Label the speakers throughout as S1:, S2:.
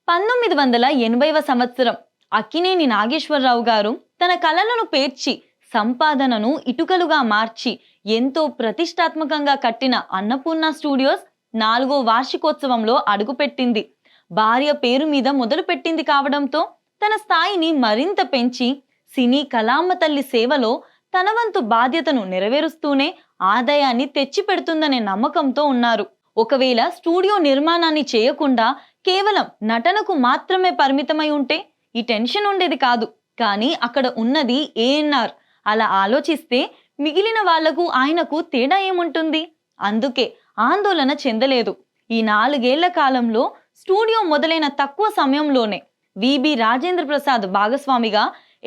S1: 1980వ సంవత్సరం అక్కినేని నాగేశ్వరరావు గారు తన కళలను పేర్చి సంపాదనను ఇటుకలుగా మార్చి ఎంతో ప్రతిష్టాత్మకంగా కట్టిన అన్నపూర్ణ స్టూడియోస్ 4వ వార్షికోత్సవంలో అడుగుపెట్టింది. భార్య పేరు మీద మొదలుపెట్టింది కావడంతో తన స్థాయిని మరింత పెంచి సినీ కళామ తల్లి సేవలో తన వంతు బాధ్యతను నెరవేరుస్తూనే ఆదాయాన్ని తెచ్చిపెడుతుందనే నమ్మకంతో ఉన్నారు. ఒకవేళ స్టూడియో నిర్మాణాన్ని చేయకుండా కేవలం నటనకు మాత్రమే పరిమితమై ఉంటే ఈ టెన్షన్ ఉండేది కాదు. కానీ అక్కడ ఉన్నది ఏఎన్ఆర్. అలా ఆలోచిస్తే మిగిలిన వాళ్లకు ఆయనకు తేడా ఏముంటుంది? అందుకే ఆందోళన చెందలేదు. ఈ 4 ఏళ్ల కాలంలో స్టూడియో మొదలైన తక్కువ సమయంలోనే విబి రాజేంద్ర ప్రసాద్ భాగస్వామిగా,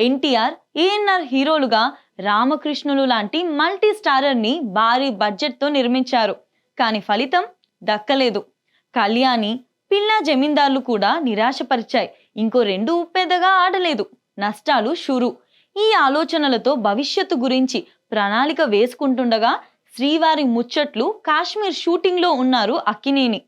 S1: ఎన్టీఆర్, ఏఎన్ఆర్ హీరోలుగా రామకృష్ణులు లాంటి మల్టీ స్టారర్ ని భారీ బడ్జెట్ తో నిర్మించారు. కానీ ఫలితం దక్కలేదు. కళ్యాణి, పిల్లా జమీందార్లు కూడా నిరాశపరిచాయి. ఇంకో 2 పెద్దగా ఆడలేదు. నష్టాలు షురు. ఈ ఆలోచనలతో భవిష్యత్తు గురించి ప్రణాళిక వేసుకుంటుండగా శ్రీవారి ముచ్చట్లు కాశ్మీర్ షూటింగ్ లో ఉన్నారు అక్కినేని,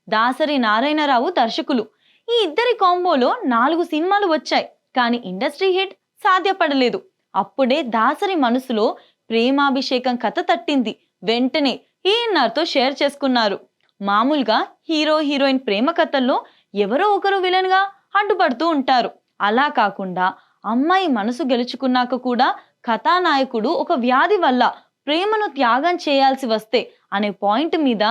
S1: దాసరి నారాయణరావు దర్శకులు. ఈ ఇద్దరి కాంబోలో 4 సినిమాలు వచ్చాయి. కానీ ఇండస్ట్రీ హిట్ సాధ్యపడలేదు. అప్పుడే దాసరి మనసులో ప్రేమాభిషేకం కథ తట్టింది. వెంటనే ఏఎన్ఆర్ తో షేర్ చేసుకున్నారు. మామూలుగా హీరో హీరోయిన్ ప్రేమ కథల్లో ఎవరో ఒకరు విలన్ గా అడ్డుపడుతూ ఉంటారు. అలా కాకుండా అమ్మాయి మనసు గెలుచుకున్నాక కూడా కథానాయకుడు ఒక వ్యాధి వల్ల ప్రేమను త్యాగం చేయాల్సి వస్తే అనే పాయింట్ మీద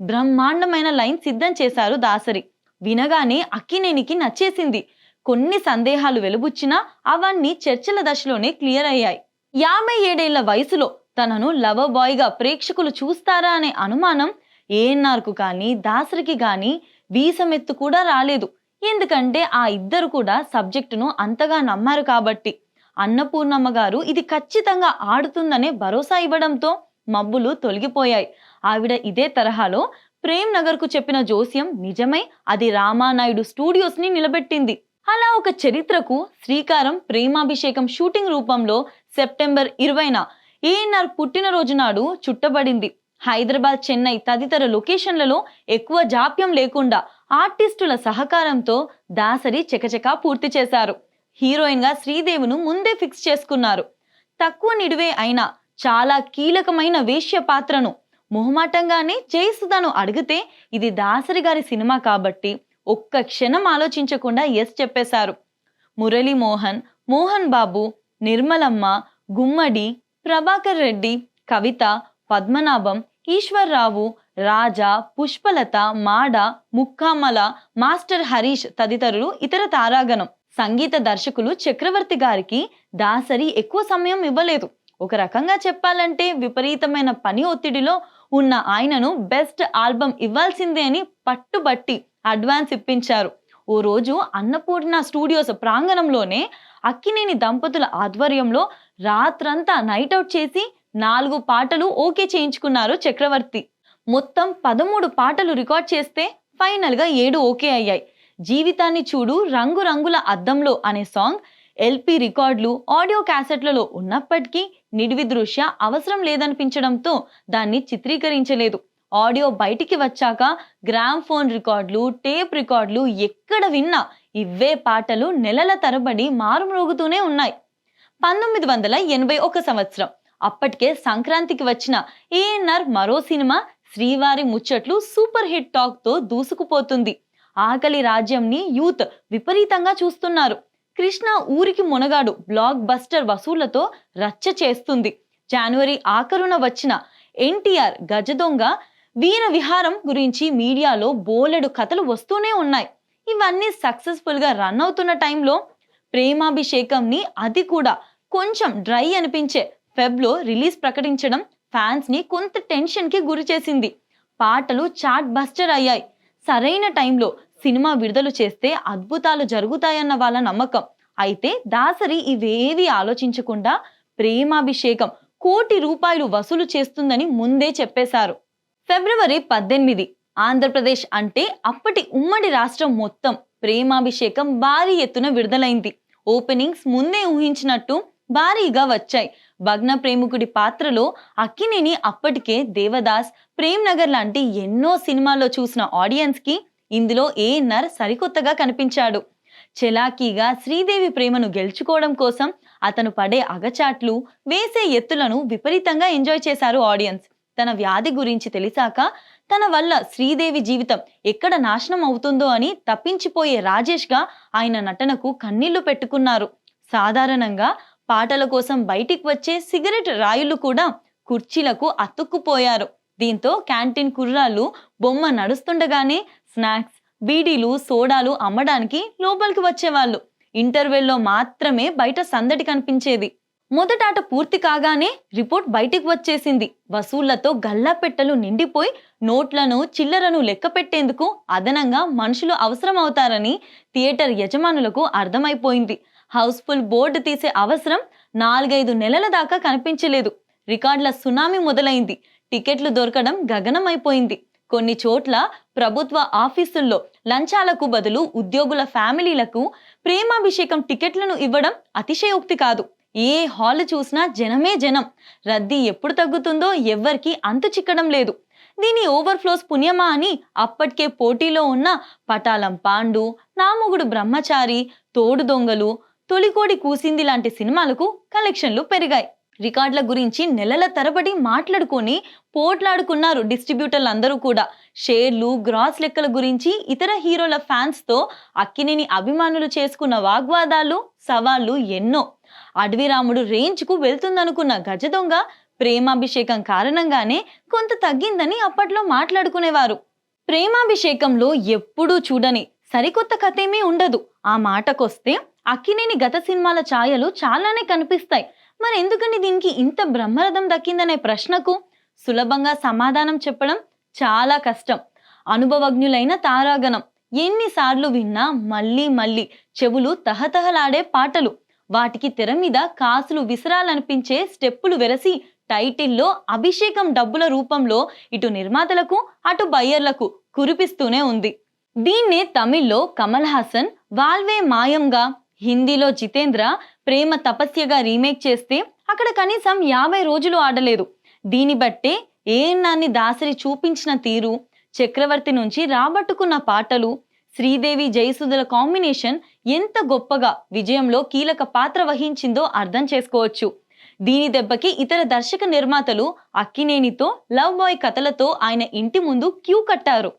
S1: బ్రహ్మాండమైన లైన్ సిద్ధం చేశారు దాసరి. వినగానే అక్కినేనికి నచ్చేసింది. కొన్ని సందేహాలు వెలుబుచ్చినా అవన్నీ చర్చల దశలోనే క్లియర్ అయ్యాయి. 57 ఏళ్ల వయసులో తనను లవర్ బాయ్ గా ప్రేక్షకులు చూస్తారా అనే అనుమానం ఏఎన్ఆర్ కు కానీ దాసరికి కానీ వీసమెత్తు కూడా రాలేదు. ఎందుకంటే ఆ ఇద్దరు కూడా సబ్జెక్టును అంతగా నమ్మారు కాబట్టి. అన్నపూర్ణమ్మ గారు ఇది ఖచ్చితంగా ఆడుతుందనే భరోసా ఇవ్వడంతో మబ్బులు తొలగిపోయాయి. ఆవిడ ఇదే తరహాలో ప్రేమ్ నగర్ కు చెప్పిన జోస్యం నిజమై అది రామానాయుడు స్టూడియోస్ ని నిలబెట్టింది. అలా ఒక చరిత్రకు శ్రీకారం ప్రేమాభిషేకం షూటింగ్ రూపంలో సెప్టెంబర్ 20న ఏఎన్ఆర్ పుట్టినరోజు నాడు చుట్టబడింది. హైదరాబాద్, చెన్నై తదితర లొకేషన్లలో ఎక్కువ జాప్యం లేకుండా ఆర్టిస్టుల సహకారంతో దాసరి చకచకా పూర్తి చేశారు. హీరోయిన్ గా శ్రీదేవిను ముందే ఫిక్స్ చేసుకున్నారు. తక్కువ నిడివే అయినా చాలా కీలకమైన వేశ్య పాత్రను మొహమాటంగానే జయసుధను అడిగితే ఇది దాసరి గారి సినిమా కాబట్టి ఒక్క క్షణం ఆలోచించకుండా ఎస్ చెప్పేశారు. మురళీ మోహన్, మోహన్ బాబు, నిర్మలమ్మ, గుమ్మడి, ప్రభాకర్ రెడ్డి, కవిత, పద్మనాభం, ఈశ్వర్రావు, రాజా, పుష్పలత, మాడ, ముక్కామల, మాస్టర్ హరీష్ తదితరులు ఇతర తారాగణం. సంగీత దర్శకులు చక్రవర్తి గారికి దాసరి ఎక్కువ సమయం ఇవ్వలేదు. ఒక రకంగా చెప్పాలంటే విపరీతమైన పని ఒత్తిడిలో ఉన్న ఆయనను బెస్ట్ ఆల్బమ్ ఇవ్వాల్సిందే అని పట్టుబట్టి అడ్వాన్స్ ఇప్పించారు. ఓ రోజు అన్నపూర్ణ స్టూడియోస్ ప్రాంగణంలోనే అక్కినేని దంపతుల ఆధ్వర్యంలో రాత్రంతా నైట్ అవుట్ చేసి 4 పాటలు ఓకే చేయించుకున్నారు చక్రవర్తి. మొత్తం 13 పాటలు రికార్డ్ చేస్తే ఫైనల్ గా 7 ఓకే అయ్యాయి. జీవితాన్ని చూడు రంగు రంగుల అద్దంలో అనే సాంగ్ ఎల్పి రికార్డులు, ఆడియో క్యాసెట్లలో ఉన్నప్పటికీ నిడివి దృశ్య అవసరం లేదనిపించడంతో దాన్ని చిత్రీకరించలేదు. ఆడియో బయటికి వచ్చాక గ్రామ్ ఫోన్ రికార్డులు, టేప్ రికార్డులు ఎక్కడ విన్నా ఇవే పాటలు నెలల తరబడి మారుమ్రోగుతూనే ఉన్నాయి. 1981 సంవత్సరం అప్పటికే సంక్రాంతికి వచ్చిన ఏఎన్ఆర్ మరో సినిమా శ్రీవారి ముచ్చట్లు సూపర్ హిట్ టాక్ తో దూసుకుపోతుంది. ఆకలి రాజ్యంని యూత్ విపరీతంగా చూస్తున్నారు. కృష్ణ ఊరికి మునగాడు బ్లాక్ బస్టర్ వసూళ్లతో రచ్చ చేస్తుంది. జనవరి ఆఖరున వచ్చిన ఎన్టీఆర్ గజదొంగ, వీర విహారం గురించి మీడియాలో బోలెడు కథలు వస్తూనే ఉన్నాయి. ఇవన్నీ సక్సెస్ఫుల్ గా రన్ అవుతున్న టైంలో ప్రేమాభిషేకంని, అది కూడా కొంచెం డ్రై అనిపించే ఫెబ్లో రిలీజ్ ప్రకటించడం ఫ్యాన్స్ ని కొంత టెన్షన్ కి గురి చేసింది. పాటలు చాట్ బస్టర్ అయ్యాయి. సరైన టైంలో సినిమా విడుదల చేస్తే అద్భుతాలు జరుగుతాయన్న వాళ్ళ నమ్మకం. అయితే దాసరి ఇవేవి ఆలోచించకుండా ప్రేమాభిషేకం ₹1 కోటి వసూలు చేస్తుందని ముందే చెప్పేశారు. ఫిబ్రవరి 18 ఆంధ్రప్రదేశ్ అంటే అప్పటి ఉమ్మడి రాష్ట్రం మొత్తం ప్రేమాభిషేకం భారీ ఎత్తున విడుదలైంది. ఓపెనింగ్స్ ముందే ఊహించినట్టు భారీగా వచ్చాయి. భగ్న ప్రేమికుడి పాత్రలో అక్కినేని అప్పటికే దేవదాస్, ప్రేమ్ నగర్ లాంటి ఎన్నో సినిమాల్లో చూసిన ఆడియన్స్ కి ఇందులో ఏఎన్ఆర్ సరికొత్తగా కనిపించాడు. చెలాకీగా శ్రీదేవి ప్రేమను గెలుచుకోవడం కోసం అతను పడే అగచాట్లు, వేసే ఎత్తులను విపరీతంగా ఎంజాయ్ చేశారు ఆడియన్స్. తన వ్యాధి గురించి తెలిసాక తన వల్ల శ్రీదేవి జీవితం ఎక్కడ నాశనం అవుతుందో అని తప్పించిపోయే రాజేష్ గా ఆయన నటనకు కన్నీళ్లు పెట్టుకున్నారు. సాధారణంగా పాటల కోసం బయటికి వచ్చే సిగరెట్ రాయుళ్లు కూడా కుర్చీలకు అతుక్కుపోయారు. దీంతో క్యాంటీన్ కుర్రాళ్ళు బొమ్మ నడుస్తుండగానే స్నాక్స్, బీడీలు, సోడాలు అమ్మడానికి లోపలికి వచ్చేవాళ్ళు. ఇంటర్వెల్లో మాత్రమే బయట సందడి కనిపించేది. మొదటాట పూర్తి కాగానే రిపోర్ట్ బయటికి వచ్చేసింది. వసూళ్లతో గల్లాపెట్టెలు నిండిపోయి నోట్లను, చిల్లరను లెక్క పెట్టేందుకు అదనంగా మనుషులు అవసరం అవుతారని థియేటర్ యజమానులకు అర్థమైపోయింది. హౌస్ఫుల్ బోర్డు తీసే అవసరం 4-5 నెలల దాకా కనిపించలేదు. రికార్డుల సునామీ మొదలైంది. టికెట్లు దొరకడం గగనమైపోయింది. కొన్ని చోట్ల ప్రభుత్వ ఆఫీసుల్లో లంచాలకు బదులు ఉద్యోగుల ఫ్యామిలీలకు ప్రేమాభిషేకం టికెట్లను ఇవ్వడం అతిశయోక్తి కాదు. ఏ హాల్ చూసినా జనమే జనం. రద్దీ ఎప్పుడు తగ్గుతుందో ఎవ్వరికీ అంతు చిక్కడం లేదు. దీని ఓవర్ఫ్లోస్ పుణ్యమా అని అప్పటికే పోటీలో ఉన్న పటాలం పాండు, నా మొగుడు బ్రహ్మచారి, తోడు దొంగలు, తొలికోడి కూసింది లాంటి సినిమాలకు కలెక్షన్లు పెరిగాయి. రికార్డుల గురించి నెలల తరబడి మాట్లాడుకొని పోట్లాడుకున్నారు డిస్ట్రిబ్యూటర్లు అందరూ కూడా. షేర్లు, గ్రాస్ లెక్కల గురించి ఇతర హీరోల ఫ్యాన్స్ తో అక్కినేని అభిమానులు చేసుకున్న వాగ్వాదాలు, సవాళ్లు ఎన్నో. అడవిరాముడు రేంజ్ కు వెళ్తుందనుకున్న గజ దొంగ ప్రేమాభిషేకం కారణంగానే కొంత తగ్గిందని అప్పట్లో మాట్లాడుకునేవారు. ప్రేమాభిషేకంలో ఎప్పుడూ చూడని సరికొత్త కథేమీ ఉండదు. ఆ మాటకొస్తే అక్కినేని గత సినిమాల ఛాయలు చాలానే కనిపిస్తాయి. మరి ఎందుకని దీనికి ఇంత బ్రహ్మరథం దక్కిందనే ప్రశ్నకు సులభంగా సమాధానం చెప్పడం చాలా కష్టం. అనుభవజ్ఞులైన తారాగణం ఎన్నిసార్లు విన్నా మళ్ళీ మళ్ళీ చెవులు తహతహలాడే పాటలు, వాటికి తెర మీద కాసులు విసరాలనిపించే స్టెప్పులు వెరసి టైటిల్లో అభిషేకం డబ్బుల రూపంలో ఇటు నిర్మాతలకు అటు బయ్యర్లకు కురిపిస్తూనే ఉంది. దీన్నే తమిళ్లో కమల్ హాసన్ వాల్వే మాయంగా, హిందీలో జితేంద్ర ప్రేమ తపస్యగా రీమేక్ చేస్తే అక్కడ కనీసం 50 రోజులు ఆడలేదు. దీన్ని బట్టే ఏఎన్నాన్ని దాసరి చూపించిన తీరు, చక్రవర్తి నుంచి రాబట్టుకున్న పాటలు, శ్రీదేవి జయసుధల కాంబినేషన్ ఎంత గొప్పగా విజయంలో కీలక పాత్ర వహించిందో అర్థం చేసుకోవచ్చు. దీని దెబ్బకి ఇతర దర్శక నిర్మాతలు అక్కినేనితో లవ్ బాయ్ కథలతో ఆయన ఇంటి ముందు క్యూ కట్టారు.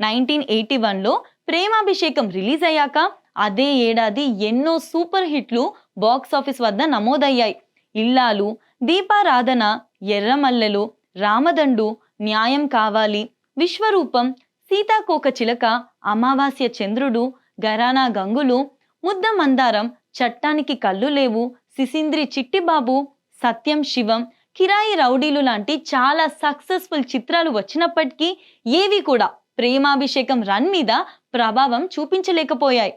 S1: 1981లో ప్రేమాభిషేకం రిలీజ్ అయ్యాక అదే ఏడాది ఎన్నో సూపర్ హిట్లు బాక్సాఫీస్ వద్ద నమోదయ్యాయి. ఇల్లాలు, దీపారాధన, ఎర్రమల్లెలు, రామదండు, న్యాయం కావాలి, విశ్వరూపం, సీతాకోక చిలక, అమావాస్య చంద్రుడు, గరానా గంగులు, ముద్ద మందారం, చట్టానికి కళ్ళు లేవు, సిసింద్రి చిట్టిబాబు, సత్యం శివం, కిరాయి రౌడీలు లాంటి చాలా సక్సెస్ఫుల్ చిత్రాలు వచ్చినప్పటికీ ఏవి కూడా ప్రేమాభిషేకం రన్ మీద ప్రభావం చూపించలేకపోయాయి.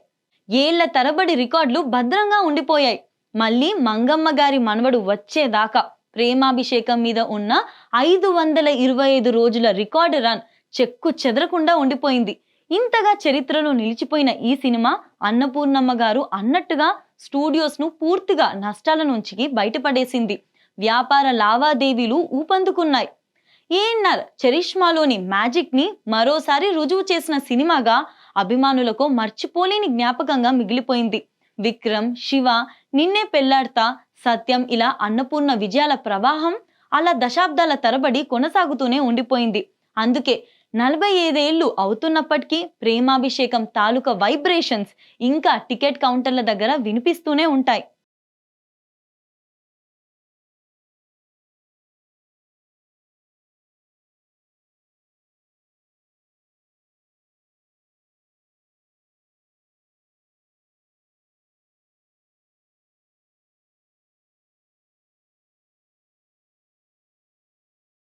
S1: ఏళ్ల తరబడి రికార్డులు భద్రంగా ఉండిపోయాయి. మళ్ళీ మంగమ్మ గారి మనవడు వచ్చేదాకా ప్రేమాభిషేకం మీద ఉన్న 525 రోజుల రికార్డు రన్ చెక్కు చెదరకుండా ఉండిపోయింది. ఇంతగా చరిత్రలో నిలిచిపోయిన ఈ సినిమా అన్నపూర్ణమ్మ గారు అన్నట్టుగా స్టూడియోస్ ను పూర్తిగా నష్టాల నుంచి బయటపడేసింది. వ్యాపార లావాదేవీలు ఊపందుకున్నాయి. ఏఎన్ఆర్ చరిష్మాలోని మ్యాజిక్ ని మరోసారి రుజువు చేసిన సినిమాగా అభిమానులకు మర్చిపోలేని జ్ఞాపకంగా మిగిలిపోయింది. విక్రమ్, శివ, నిన్నే పెళ్లాడ్తా, సత్యం ఇలా అన్నపూర్ణ విజయాల ప్రవాహం అలా దశాబ్దాల తరబడి కొనసాగుతూనే ఉండిపోయింది. అందుకే 45 ఏళ్లు అవుతున్నప్పటికీ ప్రేమాభిషేకం తాలూకా వైబ్రేషన్స్ ఇంకా టికెట్ కౌంటర్ల దగ్గర వినిపిస్తూనే ఉంటాయి.